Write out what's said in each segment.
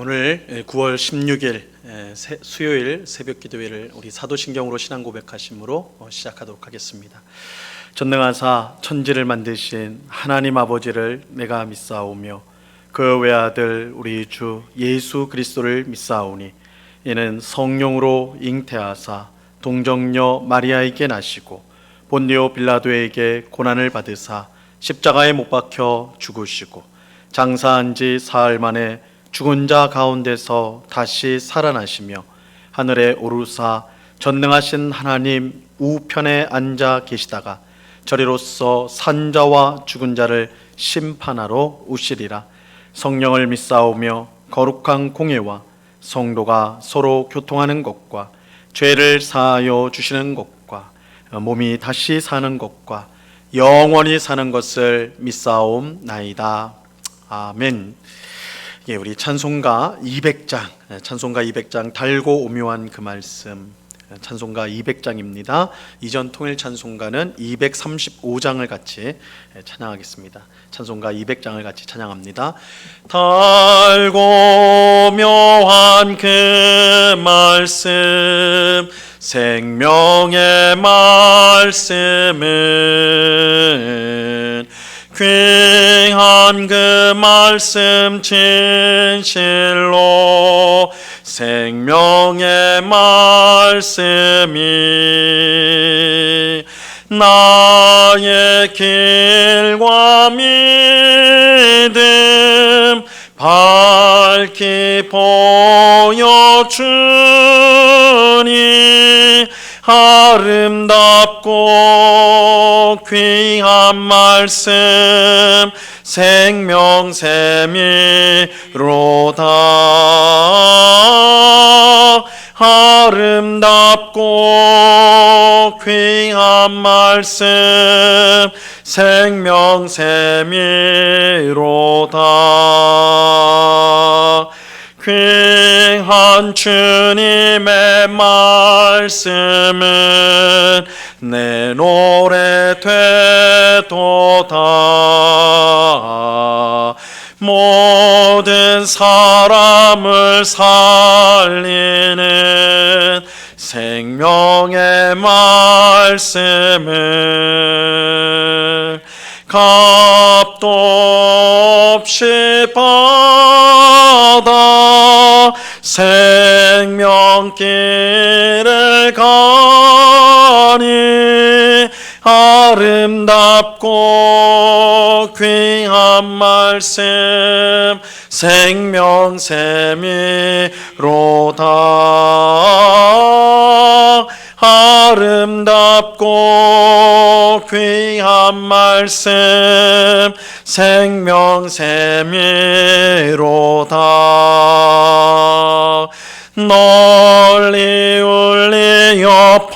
오늘 9월 16일 수요일 새벽 기도회를 우리 사도신경으로 신앙 고백하심으로 시작하도록 하겠습니다. 전능하사 천지를 만드신 하나님 아버지를 내가 믿사오며 그 외아들 우리 주 예수 그리스도를 믿사오니 이는 성령으로 잉태하사 동정녀 마리아에게 나시고 본디오 빌라도에게 고난을 받으사 십자가에 못 박혀 죽으시고 장사한 지 사흘 만에 죽은 자 가운데서 다시 살아나시며 하늘에 오르사 전능하신 하나님 우편에 앉아 계시다가 저리로서 산자와 죽은 자를 심판하러 오시리라. 성령을 믿사오며 거룩한 공예와 성도가 서로 교통하는 것과 죄를 사하여 주시는 것과 몸이 다시 사는 것과 영원히 사는 것을 믿사옵나이다. 아멘. 예, 우리 찬송가 200장 달고 오묘한 그 말씀, 찬송가 200장입니다. 이전 통일 찬송가는 235장을 같이 찬양하겠습니다. 찬송가 200장을 같이 찬양합니다. 달고 오묘한 그 말씀, 생명의 말씀은 귀한 그 말씀 진실로 생명의 말씀이 나의 길과 믿음 밝히 보여주니 아름답고 귀한 말씀 생명샘이로다. 아름답고 귀한 말씀 생명샘이로다. 귀한 주님의 말씀은 내 노래 되도다. 모든 사람을 살리는 생명의 말씀을 값도 없이 받아 생명길을 가니 아름답고 귀한 말씀 생명샘이로다. 아름답고 귀한 말씀 생명샘이로다. 널리 울리어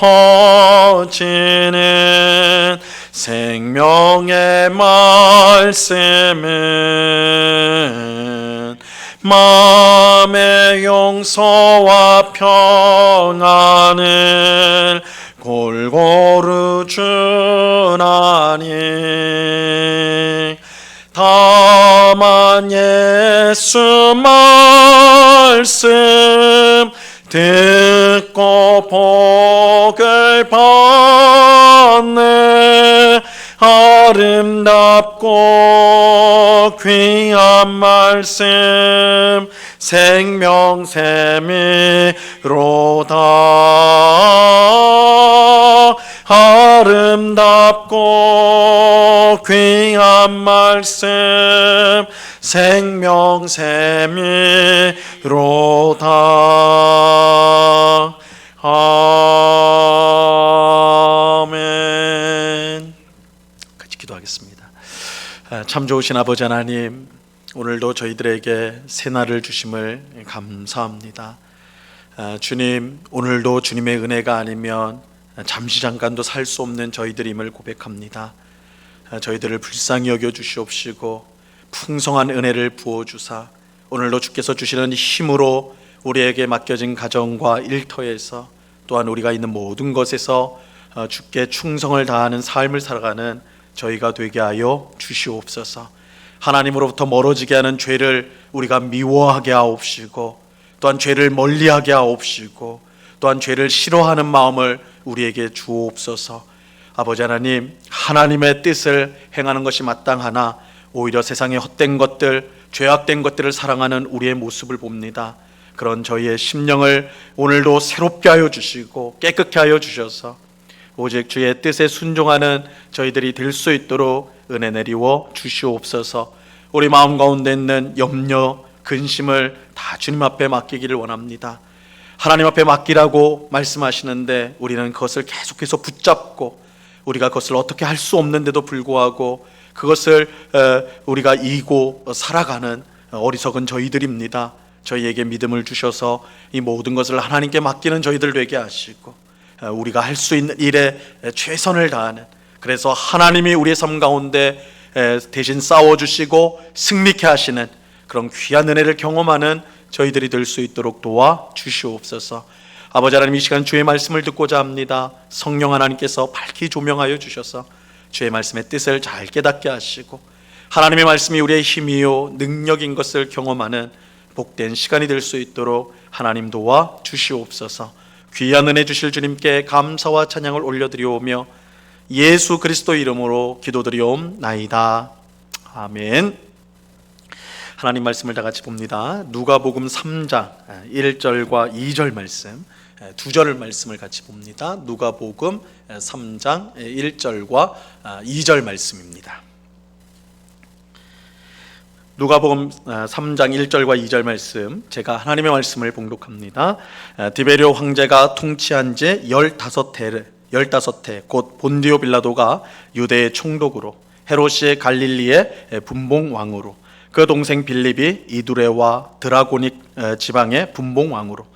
퍼지는 생명의 말씀은 마음의 용서와 평안을 골고루 주나니 다만 예수 말씀 듣고 복을 받네. 아름답고 귀한 말씀 생명샘이로다. 아름답고 귀한 말씀 생명샘이로다. 아멘. 같이 기도하겠습니다. 참 좋으신 아버지 하나님, 오늘도 저희들에게 새날을 주심을 감사합니다. 주님, 오늘도 주님의 은혜가 아니면 잠시 잠깐도 살 수 없는 저희들임을 고백합니다. 저희들을 불쌍히 여겨 주시옵시고 풍성한 은혜를 부어주사 오늘도 주께서 주시는 힘으로 우리에게 맡겨진 가정과 일터에서 또한 우리가 있는 모든 것에서 주께 충성을 다하는 삶을 살아가는 저희가 되게 하여 주시옵소서. 하나님으로부터 멀어지게 하는 죄를 우리가 미워하게 하옵시고 또한 죄를 멀리하게 하옵시고 또한 죄를 싫어하는 마음을 우리에게 주옵소서. 아버지 하나님, 하나님의 뜻을 행하는 것이 마땅하나 오히려 세상의 헛된 것들, 죄악된 것들을 사랑하는 우리의 모습을 봅니다. 그런 저희의 심령을 오늘도 새롭게 하여 주시고 깨끗게 하여 주셔서 오직 주의 뜻에 순종하는 저희들이 될 수 있도록 은혜 내리워 주시옵소서. 우리 마음 가운데 있는 염려, 근심을 다 주님 앞에 맡기기를 원합니다. 하나님 앞에 맡기라고 말씀하시는데 우리는 그것을 계속해서 붙잡고 우리가 그것을 어떻게 할 수 없는데도 불구하고 그것을 우리가 이고 살아가는 어리석은 저희들입니다. 저희에게 믿음을 주셔서 이 모든 것을 하나님께 맡기는 저희들 되게 하시고 우리가 할 수 있는 일에 최선을 다하는, 그래서 하나님이 우리의 삶 가운데 대신 싸워주시고 승리케 하시는 그런 귀한 은혜를 경험하는 저희들이 될 수 있도록 도와 주시옵소서. 아버지 하나님, 이 시간 주의 말씀을 듣고자 합니다. 성령 하나님께서 밝히 조명하여 주셔서 주의 말씀의 뜻을 잘 깨닫게 하시고 하나님의 말씀이 우리의 힘이요 능력인 것을 경험하는 복된 시간이 될 수 있도록 하나님 도와 주시옵소서. 귀한 은혜 주실 주님께 감사와 찬양을 올려드리오며 예수 그리스도 이름으로 기도드리옵나이다. 아멘. 하나님 말씀을 다 같이 봅니다. 누가복음 3장 1절과 2절 말씀, 두 절을 말씀을 같이 봅니다. 누가복음 3장 1절과 2절 말씀입니다. 누가복음 3장 1절과 2절 말씀, 제가 하나님의 말씀을 봉독합니다. 디베리오 황제가 통치한 지 15해 곧 본디오 빌라도가 유대의 총독으로, 헤롯이 갈릴리의 분봉왕으로, 그 동생 빌립이 이두레와 드라고닉 지방의 분봉왕으로,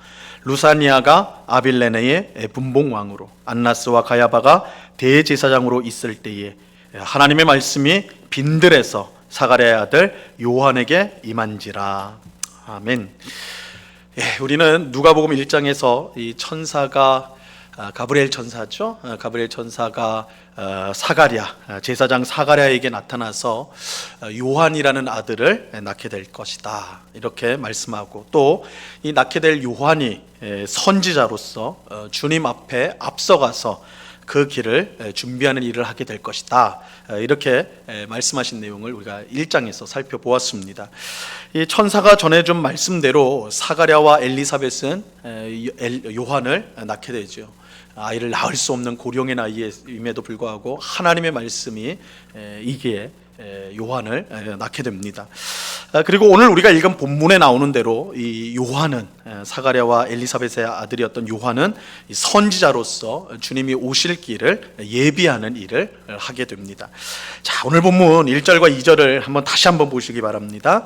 루사니아가 아빌레네의 분봉왕으로, 안나스와 가야바가 대제사장으로 있을 때에 하나님의 말씀이 빈들에서 사가랴의 아들 요한에게 임한지라. 아멘. 우리는 누가복음 1장에서 이 천사가 가브리엘 천사죠. 가브리엘 천사가 사가랴, 제사장 사가랴에게 나타나서 요한이라는 아들을 낳게 될 것이다, 이렇게 말씀하고, 또 이 낳게 될 요한이 선지자로서 주님 앞에 앞서가서 그 길을 준비하는 일을 하게 될 것이다, 이렇게 말씀하신 내용을 우리가 1장에서 살펴보았습니다. 이 천사가 전해준 말씀대로 사가랴와 엘리사벳은 요한을 낳게 되죠. 아이를 낳을 수 없는 고령의 나이임에도 불구하고 하나님의 말씀이 이기에 요한을 낳게 됩니다. 그리고 오늘 우리가 읽은 본문에 나오는 대로 이 요한은, 사가랴와 엘리사벳의 아들이었던 요한은 선지자로서 주님이 오실 길을 예비하는 일을 하게 됩니다. 자, 오늘 본문 1절과 2절을 다시 한번 보시기 바랍니다.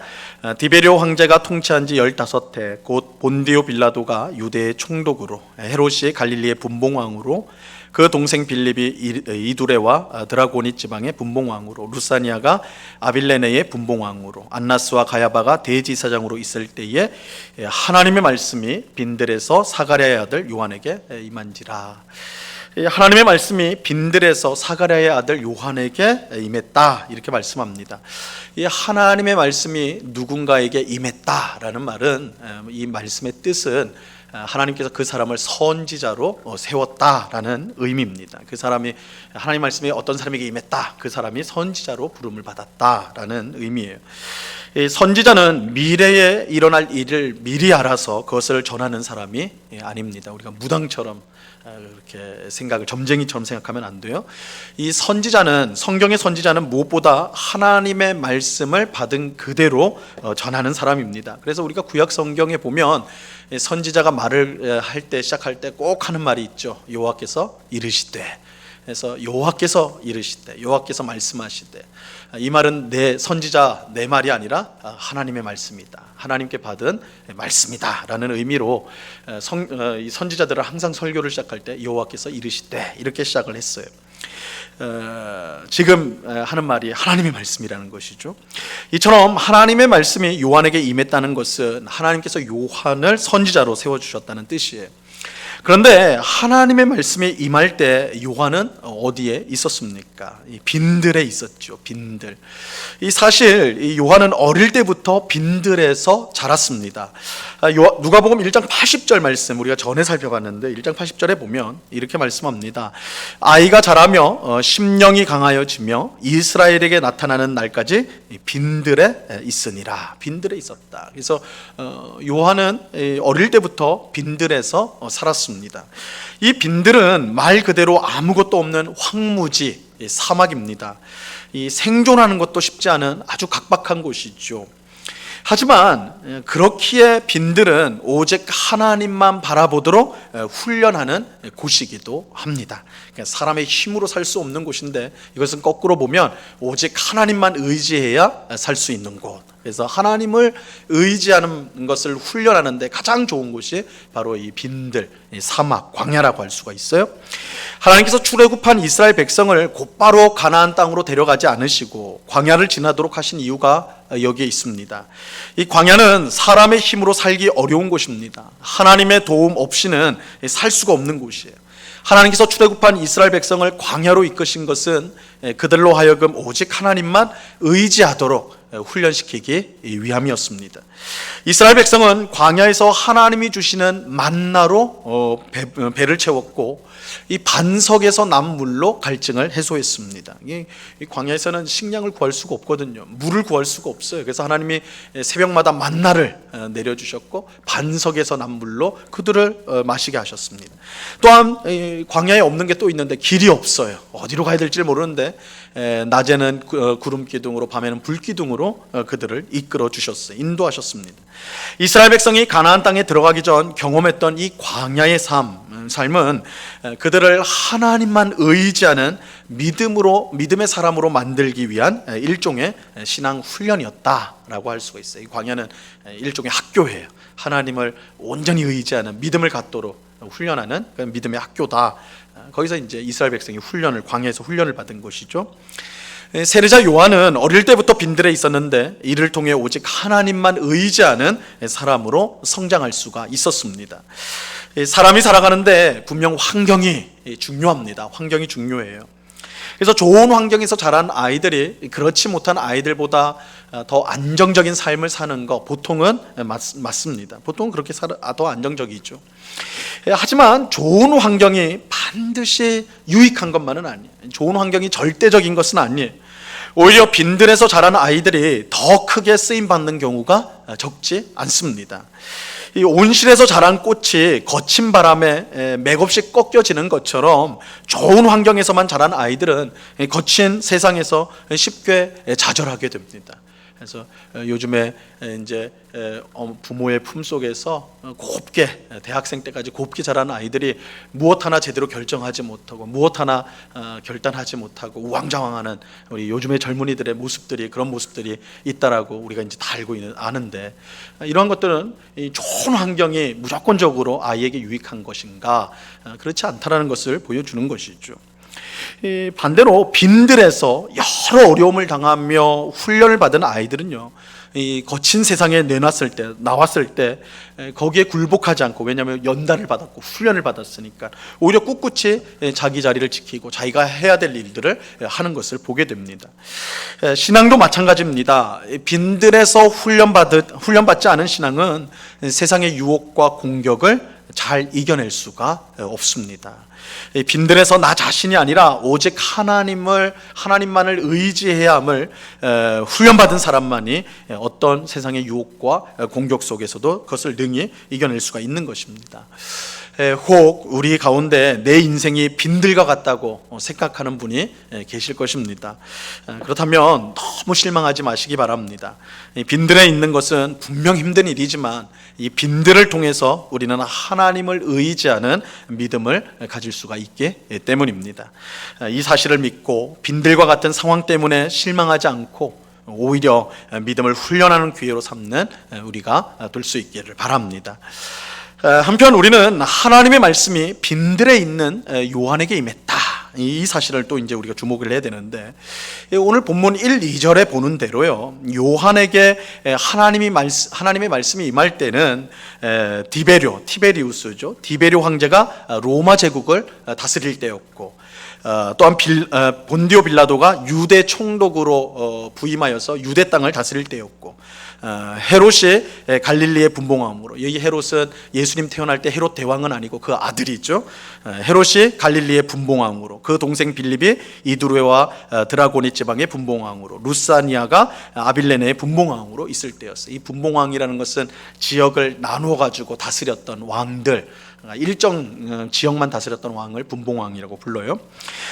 디베리오 황제가 통치한 지 15해 곧 본디오 빌라도가 유대의 총독으로, 헤롯이 갈릴리의 분봉왕으로, 그 동생 빌립이 이두레와 드라고니 지방의 분봉왕으로, 루사니아가 아빌레네의 분봉왕으로, 안나스와 가야바가 대지사장으로 있을 때에 하나님의 말씀이 빈들에서 사가랴의 아들 요한에게 임한지라. 하나님의 말씀이 빈들에서 사가랴의 아들 요한에게 임했다, 이렇게 말씀합니다. 이 하나님의 말씀이 누군가에게 임했다라는 말은, 이 말씀의 뜻은 하나님께서 그 사람을 선지자로 세웠다라는 의미입니다. 그 사람이, 하나님 말씀이 어떤 사람에게 임했다, 그 사람이 선지자로 부름을 받았다라는 의미예요. 선지자는 미래에 일어날 일을 미리 알아서 그것을 전하는 사람이 아닙니다. 우리가 무당처럼 그렇게 생각을, 점쟁이처럼 생각하면 안 돼요. 이 선지자는, 성경의 선지자는 무엇보다 하나님의 말씀을 받은 그대로 전하는 사람입니다. 그래서 우리가 구약 성경에 보면 선지자가 말을 할 때, 시작할 때 꼭 하는 말이 있죠. 여호와께서 이르시되. 그래서 여호와께서 이르시되, 여호와께서 말씀하시되, 이 말은 내 선지자 내 말이 아니라 하나님의 말씀이다, 하나님께 받은 말씀이다 라는 의미로 이 선지자들은 항상 설교를 시작할 때 여호와께서 이르시되 이렇게 시작을 했어요. 지금 하는 말이 하나님의 말씀이라는 것이죠. 이처럼 하나님의 말씀이 요한에게 임했다는 것은 하나님께서 요한을 선지자로 세워주셨다는 뜻이에요. 그런데 하나님의 말씀이 임할 때 요한은 어디에 있었습니까? 이 빈들에 있었죠. 빈들. 이 사실 이 요한은 어릴 때부터 빈들에서 자랐습니다. 누가복음 1장 80절 말씀 우리가 전에 살펴봤는데 1장 80절에 보면 이렇게 말씀합니다. 아이가 자라며 심령이 강하여지며 이스라엘에게 나타나는 날까지 빈들에 있으니라. 빈들에 있었다. 그래서 요한은 어릴 때부터 빈들에서 살았습니다. 이 빈들은 말 그대로 아무것도 없는 황무지, 사막입니다. 이 생존하는 것도 쉽지 않은 아주 각박한 곳이죠. 하지만 그렇기에 빈들은 오직 하나님만 바라보도록 훈련하는 곳이기도 합니다. 사람의 힘으로 살 수 없는 곳인데 이것은 거꾸로 보면 오직 하나님만 의지해야 살 수 있는 곳. 그래서 하나님을 의지하는 것을 훈련하는데 가장 좋은 곳이 바로 이 빈들, 이 사막, 광야라고 할 수가 있어요. 하나님께서 출애굽한 이스라엘 백성을 곧바로 가나안 땅으로 데려가지 않으시고 광야를 지나도록 하신 이유가 여기에 있습니다. 이 광야는 사람의 힘으로 살기 어려운 곳입니다. 하나님의 도움 없이는 살 수가 없는 곳이에요. 하나님께서 출애굽한 이스라엘 백성을 광야로 이끄신 것은 그들로 하여금 오직 하나님만 의지하도록 훈련시키기 위함이었습니다. 이스라엘 백성은 광야에서 하나님이 주시는 만나로 배를 채웠고 이 반석에서 난 물로 갈증을 해소했습니다. 이 광야에서는 식량을 구할 수가 없거든요. 물을 구할 수가 없어요. 그래서 하나님이 새벽마다 만나를 내려주셨고 반석에서 난 물로 그들을 마시게 하셨습니다. 또한 광야에 없는 게 또 있는데 길이 없어요. 어디로 가야 될지 모르는데 낮에는 구름 기둥으로 밤에는 불 기둥으로 그들을 이끌어 주셨어요. 인도하셨습니다. 이스라엘 백성이 가나안 땅에 들어가기 전 경험했던 이 광야의 삶은 그들을 하나님만 의지하는 믿음의 사람으로 만들기 위한 일종의 신앙 훈련이었다라고 할 수가 있어요. 이 광야는 일종의 학교예요. 하나님을 온전히 의지하는 믿음을 갖도록 훈련하는 믿음의 학교다. 거기서 이제 이스라엘 백성이 광야에서 훈련을 받은 것이죠. 세례자 요한은 어릴 때부터 빈들에 있었는데 이를 통해 오직 하나님만 의지하는 사람으로 성장할 수가 있었습니다. 사람이 살아가는데 분명 환경이 중요합니다. 환경이 중요해요. 그래서 좋은 환경에서 자란 아이들이 그렇지 못한 아이들보다 더 안정적인 삶을 사는 거 보통은 맞습니다. 보통은 그렇게 더 안정적이죠. 하지만 좋은 환경이 반드시 유익한 것만은 아니에요. 좋은 환경이 절대적인 것은 아니에요. 오히려 빈들에서 자란 아이들이 더 크게 쓰임받는 경우가 적지 않습니다. 이 온실에서 자란 꽃이 거친 바람에 맥없이 꺾여지는 것처럼 좋은 환경에서만 자란 아이들은 거친 세상에서 쉽게 좌절하게 됩니다. 그래서 요즘에 이제 부모의 품속에서 곱게 대학생 때까지 곱게 자란 아이들이 무엇 하나 제대로 결정하지 못하고 무엇 하나 결단하지 못하고 우왕좌왕하는 우리 요즘의 젊은이들의 모습들이 그런 모습들이 있다라고 우리가 이제 다 아는데 이러한 것들은 좋은 환경이 무조건적으로 아이에게 유익한 것인가? 그렇지 않다라는 것을 보여주는 것이죠. 반대로 빈들에서 여러 어려움을 당하며 훈련을 받은 아이들은요, 이 거친 세상에 나왔을 때 거기에 굴복하지 않고, 왜냐하면 연단을 받았고 훈련을 받았으니까 오히려 꿋꿋이 자기 자리를 지키고 자기가 해야 될 일들을 하는 것을 보게 됩니다. 신앙도 마찬가지입니다. 빈들에서 훈련받지 않은 신앙은 세상의 유혹과 공격을 잘 이겨낼 수가 없습니다. 빈들에서 나 자신이 아니라 오직 하나님만을 의지해야 함을 훈련받은 사람만이 어떤 세상의 유혹과 공격 속에서도 그것을 능히 이겨낼 수가 있는 것입니다. 혹 우리 가운데 내 인생이 빈들과 같다고 생각하는 분이 계실 것입니다. 그렇다면 너무 실망하지 마시기 바랍니다. 빈들에 있는 것은 분명 힘든 일이지만 이 빈들을 통해서 우리는 하나님을 의지하는 믿음을 가질 수가 있기 때문입니다. 이 사실을 믿고 빈들과 같은 상황 때문에 실망하지 않고 오히려 믿음을 훈련하는 기회로 삼는 우리가 될 수 있기를 바랍니다. 한편 우리는 하나님의 말씀이 빈들에 있는 요한에게 임했다, 이 사실을 또 이제 우리가 주목을 해야 되는데, 오늘 본문 1, 2절에 보는 대로요, 요한에게 하나님의 말씀이 임할 때는 티베리우스죠. 티베리오 황제가 로마 제국을 다스릴 때였고, 또한 본디오 빌라도가 유대 총독으로 부임하여서 유대 땅을 다스릴 때였고, 헤롯이 갈릴리의 분봉왕으로, 여기 헤롯은 예수님 태어날 때 헤롯 대왕은 아니고 그 아들이죠. 헤롯이 갈릴리의 분봉왕으로, 그 동생 빌립이 이두레와 드라고니 지방의 분봉왕으로, 루사니아가 아빌레네의 분봉왕으로 있을 때였어요. 이 분봉왕이라는 것은 지역을 나누어 가지고 다스렸던 왕들, 일정 지역만 다스렸던 왕을 분봉왕이라고 불러요.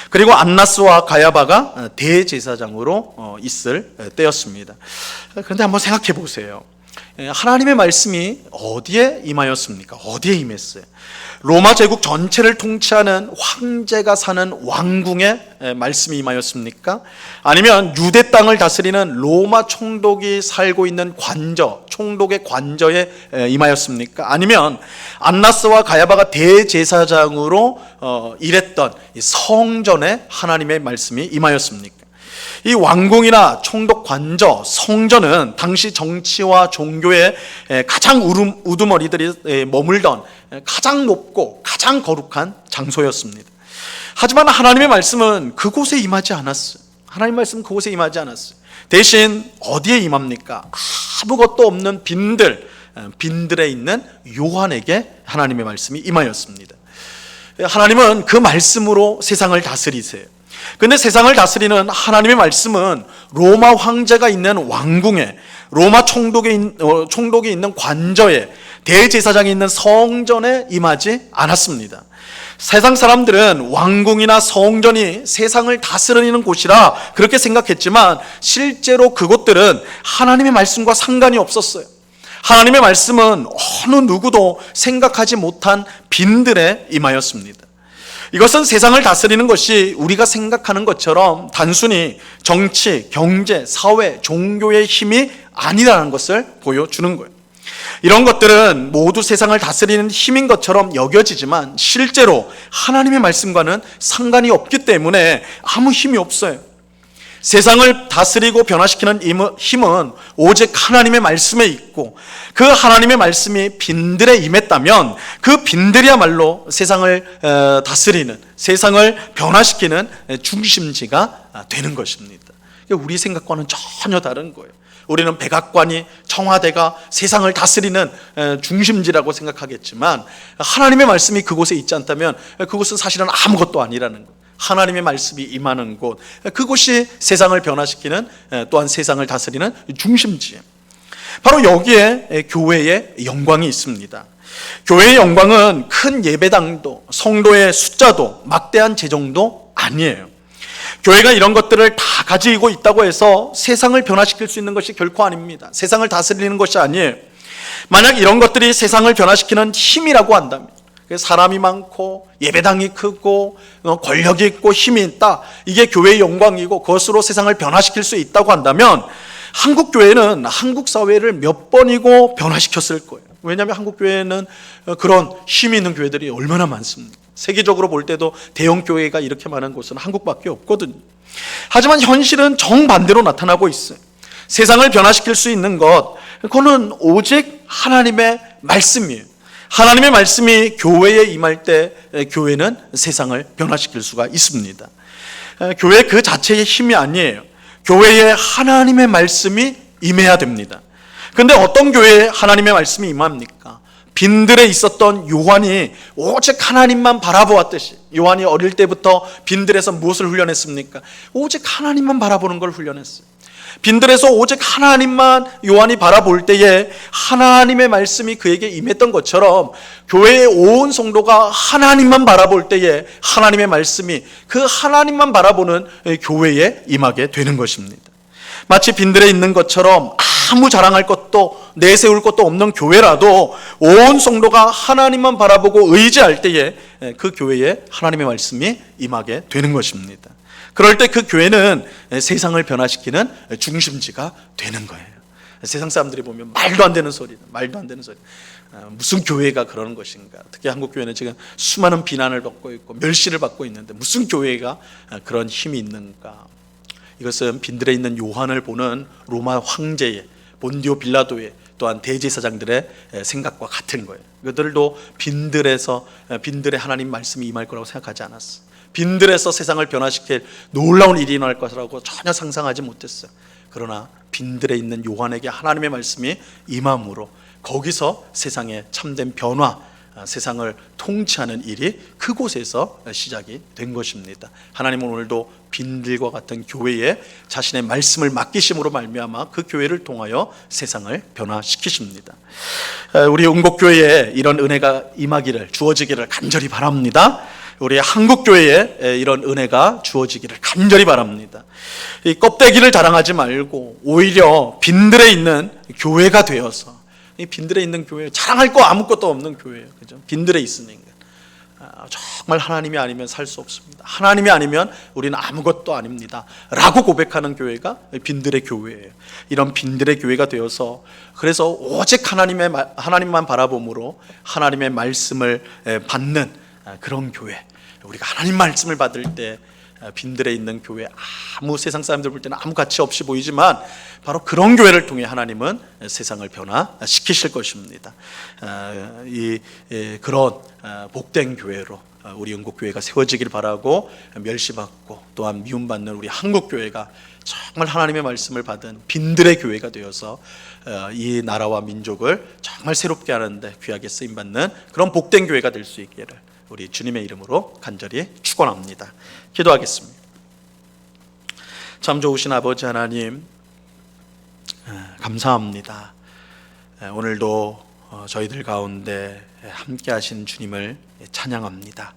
그리고 안나스와 가야바가 대제사장으로 있을 때였습니다. 그런데 한번 생각해 보세요. 하나님의 말씀이 어디에 임하였습니까? 어디에 임했어요? 로마 제국 전체를 통치하는 황제가 사는 왕궁에 말씀이 임하였습니까? 아니면 유대 땅을 다스리는 로마 총독이 살고 있는 관저, 총독의 관저에 임하였습니까? 아니면 안나스와 가야바가 대제사장으로 일했던 성전에 하나님의 말씀이 임하였습니까? 이 왕궁이나 총독 관저, 성전은 당시 정치와 종교의 가장 우두머리들이 머물던 가장 높고 가장 거룩한 장소였습니다. 하지만 하나님의 말씀은 그곳에 임하지 않았어요. 하나님의 말씀은 그곳에 임하지 않았어요. 대신 어디에 임합니까? 아무것도 없는 빈들에 있는 요한에게 하나님의 말씀이 임하였습니다. 하나님은 그 말씀으로 세상을 다스리세요. 근데 세상을 다스리는 하나님의 말씀은 로마 황제가 있는 왕궁에, 로마 총독이 있는 관저에, 대제사장이 있는 성전에 임하지 않았습니다. 세상 사람들은 왕궁이나 성전이 세상을 다스리는 곳이라 그렇게 생각했지만, 실제로 그곳들은 하나님의 말씀과 상관이 없었어요. 하나님의 말씀은 어느 누구도 생각하지 못한 빈들에 임하였습니다. 이것은 세상을 다스리는 것이 우리가 생각하는 것처럼 단순히 정치, 경제, 사회, 종교의 힘이 아니라는 것을 보여주는 거예요. 이런 것들은 모두 세상을 다스리는 힘인 것처럼 여겨지지만 실제로 하나님의 말씀과는 상관이 없기 때문에 아무 힘이 없어요. 세상을 다스리고 변화시키는 힘은 오직 하나님의 말씀에 있고, 그 하나님의 말씀이 빈들에 임했다면 그 빈들이야말로 세상을 다스리는, 세상을 변화시키는 중심지가 되는 것입니다. 우리 생각과는 전혀 다른 거예요. 우리는 백악관이, 청와대가 세상을 다스리는 중심지라고 생각하겠지만, 하나님의 말씀이 그곳에 있지 않다면 그곳은 사실은 아무것도 아니라는 거예요. 하나님의 말씀이 임하는 곳, 그곳이 세상을 변화시키는, 또한 세상을 다스리는 중심지예요. 바로 여기에 교회의 영광이 있습니다. 교회의 영광은 큰 예배당도, 성도의 숫자도, 막대한 재정도 아니에요. 교회가 이런 것들을 다 가지고 있다고 해서 세상을 변화시킬 수 있는 것이 결코 아닙니다. 세상을 다스리는 것이 아니에요. 만약 이런 것들이 세상을 변화시키는 힘이라고 한다면, 사람이 많고 예배당이 크고 권력이 있고 힘이 있다, 이게 교회의 영광이고 그것으로 세상을 변화시킬 수 있다고 한다면, 한국 교회는 한국 사회를 몇 번이고 변화시켰을 거예요. 왜냐하면 한국 교회는 그런 힘이 있는 교회들이 얼마나 많습니까? 세계적으로 볼 때도 대형 교회가 이렇게 많은 곳은 한국밖에 없거든요. 하지만 현실은 정반대로 나타나고 있어요. 세상을 변화시킬 수 있는 것, 그거는 오직 하나님의 말씀이에요. 하나님의 말씀이 교회에 임할 때 교회는 세상을 변화시킬 수가 있습니다. 교회 그 자체의 힘이 아니에요. 교회에 하나님의 말씀이 임해야 됩니다. 그런데 어떤 교회에 하나님의 말씀이 임합니까? 빈들에 있었던 요한이 오직 하나님만 바라보았듯이, 요한이 어릴 때부터 빈들에서 무엇을 훈련했습니까? 오직 하나님만 바라보는 걸 훈련했어요. 빈들에서 오직 하나님만 요한이 바라볼 때에 하나님의 말씀이 그에게 임했던 것처럼, 교회의 온 성도가 하나님만 바라볼 때에 하나님의 말씀이 그 하나님만 바라보는 교회에 임하게 되는 것입니다. 마치 빈들에 있는 것처럼 아무 자랑할 것도 내세울 것도 없는 교회라도 온 성도가 하나님만 바라보고 의지할 때에 그 교회에 하나님의 말씀이 임하게 되는 것입니다. 그럴 때 그 교회는 세상을 변화시키는 중심지가 되는 거예요. 세상 사람들이 보면 말도 안 되는 소리. 무슨 교회가 그러는 것인가? 특히 한국 교회는 지금 수많은 비난을 받고 있고 멸시를 받고 있는데 무슨 교회가 그런 힘이 있는가? 이것은 빈들에 있는 요한을 보는 로마 황제의 본디오 빌라도의 또한 대제사장들의 생각과 같은 거예요. 그들도 빈들에 하나님 말씀이 임할 거라고 생각하지 않았어. 빈들에서 세상을 변화시킬 놀라운 일이 일어날 것이라고 전혀 상상하지 못했어요. 그러나 빈들에 있는 요한에게 하나님의 말씀이 임함으로 거기서 세상의 참된 변화, 세상을 통치하는 일이 그곳에서 시작이 된 것입니다. 하나님은 오늘도 빈들과 같은 교회에 자신의 말씀을 맡기심으로 말미암아 그 교회를 통하여 세상을 변화시키십니다. 우리 응곡교회에 이런 은혜가 임하기를, 주어지기를 간절히 바랍니다. 우리 한국교회에 이런 은혜가 주어지기를 간절히 바랍니다. 이 껍데기를 자랑하지 말고 오히려 빈들에 있는 교회가 되어서, 이 빈들에 있는 교회, 자랑할 거 아무것도 없는 교회예요. 그죠? 빈들에 있으니까 정말 하나님이 아니면 살 수 없습니다. 하나님이 아니면 우리는 아무것도 아닙니다 라고 고백하는 교회가 빈들의 교회예요. 이런 빈들의 교회가 되어서, 그래서 오직 하나님만 바라봄으로 하나님의 말씀을 받는 그런 교회, 우리가 하나님 말씀을 받을 때 빈들에 있는 교회, 아무 세상 사람들 볼 때는 아무 가치 없이 보이지만 바로 그런 교회를 통해 하나님은 세상을 변화시키실 것입니다. 그런 복된 교회로 우리 영국교회가 세워지길 바라고, 멸시받고 또한 미움받는 우리 한국교회가 정말 하나님의 말씀을 받은 빈들의 교회가 되어서 이 나라와 민족을 정말 새롭게 하는데 귀하게 쓰임받는 그런 복된 교회가 될 수 있기를 우리 주님의 이름으로 간절히 축원합니다. 기도하겠습니다. 참 좋으신 아버지 하나님, 감사합니다. 오늘도 저희들 가운데 함께 하신 주님을 찬양합니다.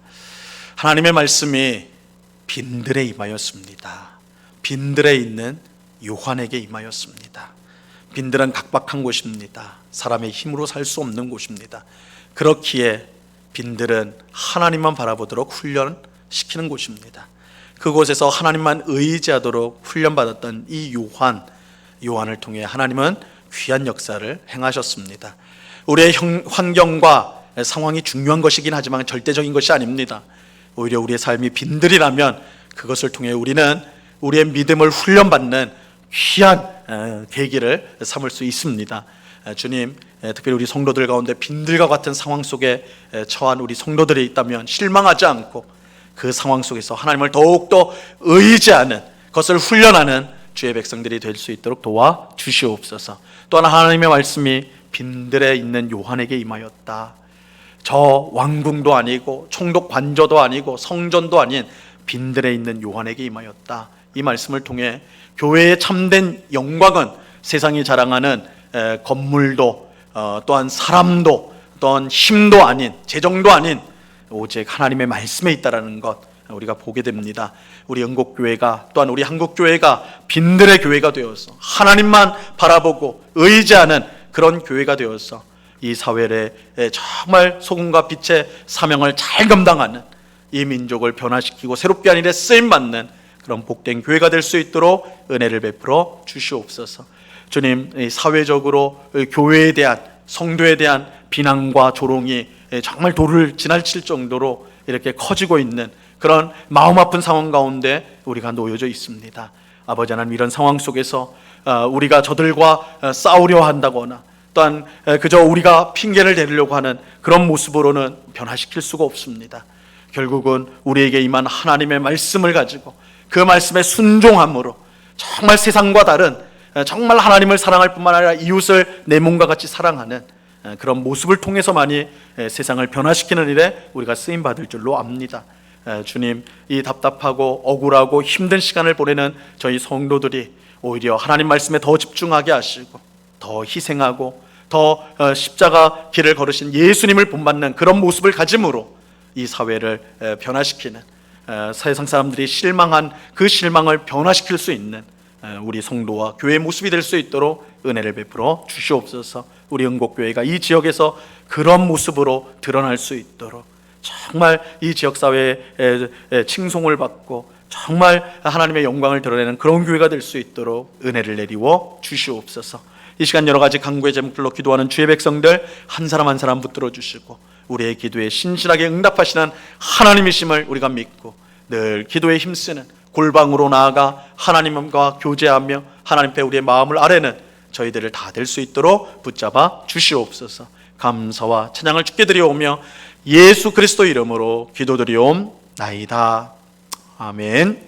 하나님의 말씀이 빈들에 임하였습니다. 빈들에 있는 요한에게 임하였습니다. 빈들은 각박한 곳입니다. 사람의 힘으로 살 수 없는 곳입니다. 그렇기에 빈들은 하나님만 바라보도록 훈련시키는 곳입니다. 그곳에서 하나님만 의지하도록 훈련받았던 이 요한을 통해 하나님은 귀한 역사를 행하셨습니다. 우리의 환경과 상황이 중요한 것이긴 하지만 절대적인 것이 아닙니다. 오히려 우리의 삶이 빈들이라면 그것을 통해 우리는 우리의 믿음을 훈련받는 귀한 계기를 삼을 수 있습니다. 주님, 특별히 우리 성도들 가운데 빈들과 같은 상황 속에 처한 우리 성도들이 있다면 실망하지 않고 그 상황 속에서 하나님을 더욱더 의지하는 것을 훈련하는 주의 백성들이 될 수 있도록 도와주시옵소서. 또한 하나님의 말씀이 빈들에 있는 요한에게 임하였다. 저 왕궁도 아니고 총독 관저도 아니고 성전도 아닌 빈들에 있는 요한에게 임하였다. 이 말씀을 통해 교회의 참된 영광은 세상이 자랑하는 건물도 또한 사람도 또한 힘도 아닌, 재정도 아닌 오직 하나님의 말씀에 있다라는 것 우리가 보게 됩니다. 우리 영국교회가 또한 우리 한국교회가 빈들의 교회가 되어서 하나님만 바라보고 의지하는 그런 교회가 되어서 이 사회에 정말 소금과 빛의 사명을 잘 감당하는 이 민족을 변화시키고 새롭게 하는 일에 쓰임받는 그런 복된 교회가 될 수 있도록 은혜를 베풀어 주시옵소서. 주님, 사회적으로 교회에 대한, 성도에 대한 비난과 조롱이 정말 도를 지나칠 정도로 이렇게 커지고 있는 그런 마음 아픈 상황 가운데 우리가 놓여져 있습니다. 아버지 하나님, 이런 상황 속에서 우리가 저들과 싸우려 한다거나 또한 그저 우리가 핑계를 대려고 하는 그런 모습으로는 변화시킬 수가 없습니다. 결국은 우리에게 임한 하나님의 말씀을 가지고 그 말씀에 순종함으로 정말 세상과 다른, 정말 하나님을 사랑할 뿐만 아니라 이웃을 내 몸과 같이 사랑하는 그런 모습을 통해서만이 세상을 변화시키는 일에 우리가 쓰임받을 줄로 압니다. 주님, 이 답답하고 억울하고 힘든 시간을 보내는 저희 성도들이 오히려 하나님 말씀에 더 집중하게 하시고 더 희생하고 더 십자가 길을 걸으신 예수님을 본받는 그런 모습을 가짐으로 이 사회를 변화시키는, 세상 사람들이 실망한 그 실망을 변화시킬 수 있는 우리 성도와 교회의 모습이 될 수 있도록 은혜를 베풀어 주시옵소서. 우리 영곡교회가 이 지역에서 그런 모습으로 드러날 수 있도록 정말 이 지역사회에 칭송을 받고 정말 하나님의 영광을 드러내는 그런 교회가 될 수 있도록 은혜를 내리워 주시옵소서. 이 시간 여러 가지 간구의 제목들로 기도하는 주의 백성들 한 사람 한 사람 붙들어 주시고 우리의 기도에 신실하게 응답하시는 하나님이심을 우리가 믿고 늘 기도에 힘쓰는 골방으로 나아가 하나님과 교제하며 하나님 앞에 우리의 마음을 아뢰는 저희들을 다 될 수 있도록 붙잡아 주시옵소서. 감사와 찬양을 주께 드려오며 예수 그리스도 이름으로 기도드리옵나이다. 아멘.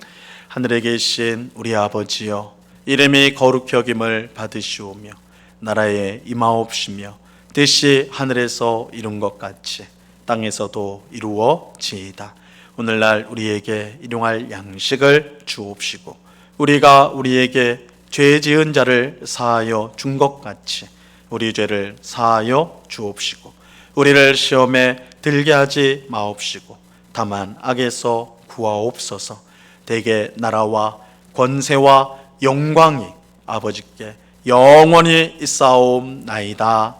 하늘에 계신 우리 아버지여, 이름이 거룩히 여김을 받으시오며 나라에 임하옵시며 뜻이 하늘에서 이룬 것 같이 땅에서도 이루어지이다. 오늘날 우리에게 일용할 양식을 주옵시고 우리가 우리에게 죄 지은 자를 사하여 준 것 같이 우리 죄를 사하여 주옵시고 우리를 시험에 들게 하지 마옵시고 다만 악에서 구하옵소서. 대개 나라와 권세와 영광이 아버지께 영원히 있사옵나이다.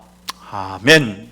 아멘.